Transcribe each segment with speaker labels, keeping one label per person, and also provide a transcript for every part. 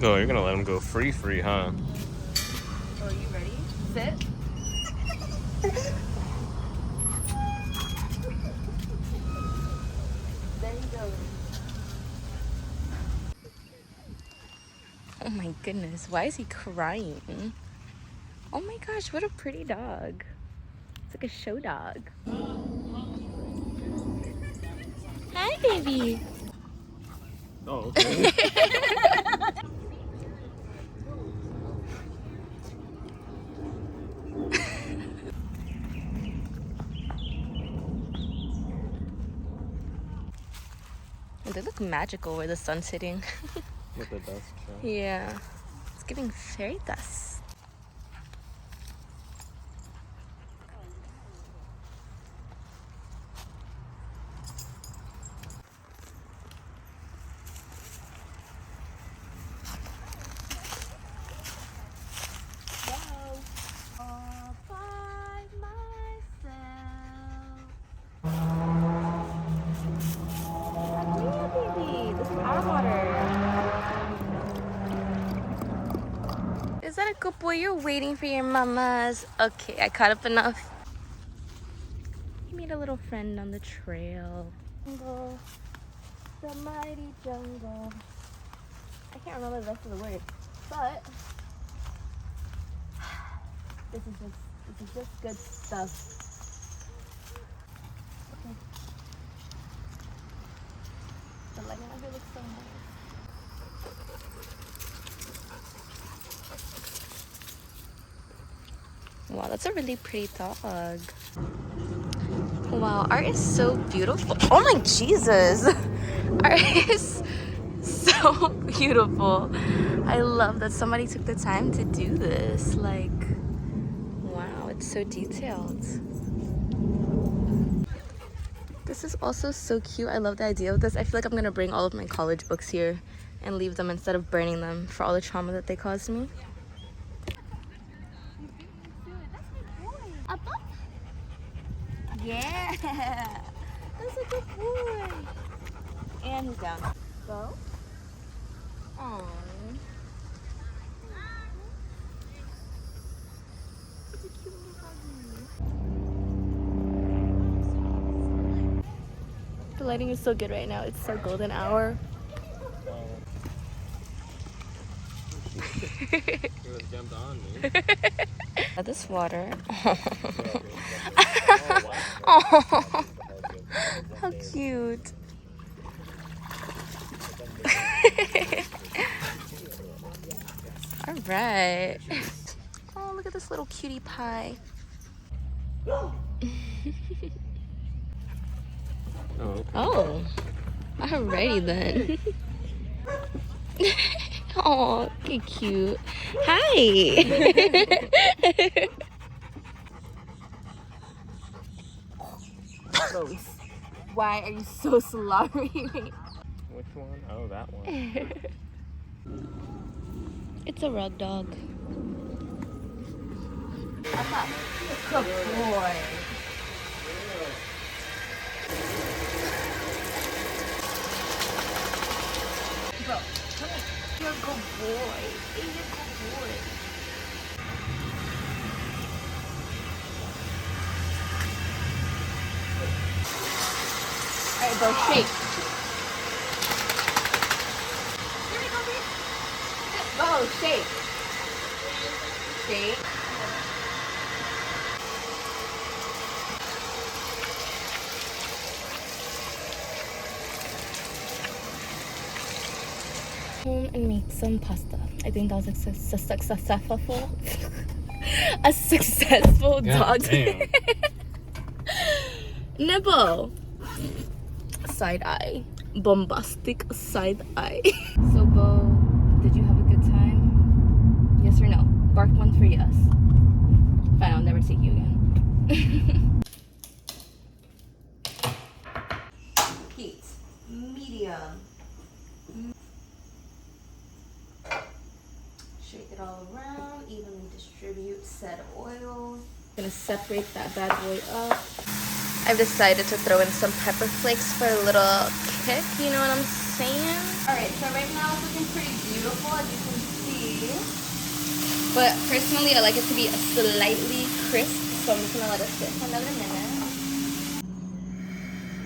Speaker 1: Oh, you're gonna let him go free, huh?
Speaker 2: Oh, are you ready? Sit. There he goes. Oh my goodness, why is he crying? Oh my gosh, what a pretty dog. It's like a show dog. Hi, baby.
Speaker 1: Oh, okay.
Speaker 2: They look magical where the sun's hitting.
Speaker 1: With the dust show.
Speaker 2: Yeah, it's giving fairy dust. All by myself. Yeah, baby, this is our water. Is that a good boy? You're waiting for your mamas. Okay, I caught up enough. He made a little friend on the trail. Jungle, the mighty jungle. I can't remember the rest of the words, but this is just good stuff. Okay. The lighting out here looks so nice. Wow, that's a really pretty dog. Wow, art is so beautiful. Oh my Jesus! Art is so beautiful. I love that somebody took the time to do this. Like, wow, it's so detailed. This is also so cute. I love the idea of this. I feel like I'm gonna bring all of my college books here and leave them instead of burning them for all the trauma that they caused me. Yeah, that's a good boy. And he's down. Go. Aww. Such a cute little doggy. The lighting is so good right now. It's our golden hour.
Speaker 1: You jumped on me.
Speaker 2: This water.
Speaker 1: Oh,
Speaker 2: Oh, how cute. All right. Oh, look at this little cutie pie.
Speaker 1: Oh, okay.
Speaker 2: Oh, alrighty then. Oh, you're cute. Hi. Gross. Why are you so slobbery?
Speaker 1: Which one? Oh, that one.
Speaker 2: It's a rug dog. Good boy. Bro, come here. You're a good boy. You're a good boy. Alright, bro, shake. Go, shake. Shake. Home and make some pasta. I think that was successful. A successful dog.
Speaker 1: Damn.
Speaker 2: Nibble. Side eye. Bombastic side eye. So, Bo, did you have a good time? Yes or no? Bark one for yes. Fine, I'll never take you again. Heat. Medium. Shake it all around. Evenly distribute said oil. Gonna separate that bad boy up. I've decided to throw in some pepper flakes for a little kick, you know what I'm saying? Alright, so right now it's looking pretty beautiful, as you can see. But personally, I like it to be slightly crisp, so I'm just gonna let it sit for another minute.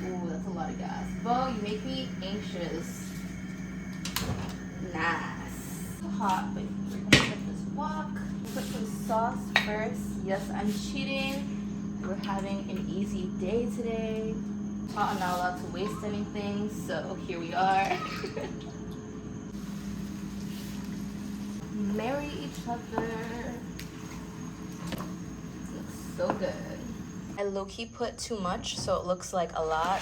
Speaker 2: Ooh, that's a lot of gas. Bo, you make me anxious. Nice. It's hot, but we're gonna get this wok. Put some sauce first. Yes, I'm cheating. We're having an easy day today. I'm not allowed to waste anything, so here we are. Marry each other. Looks so good. I low-key put too much, so it looks like a lot.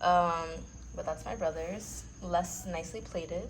Speaker 2: But that's my brother's. Less nicely plated.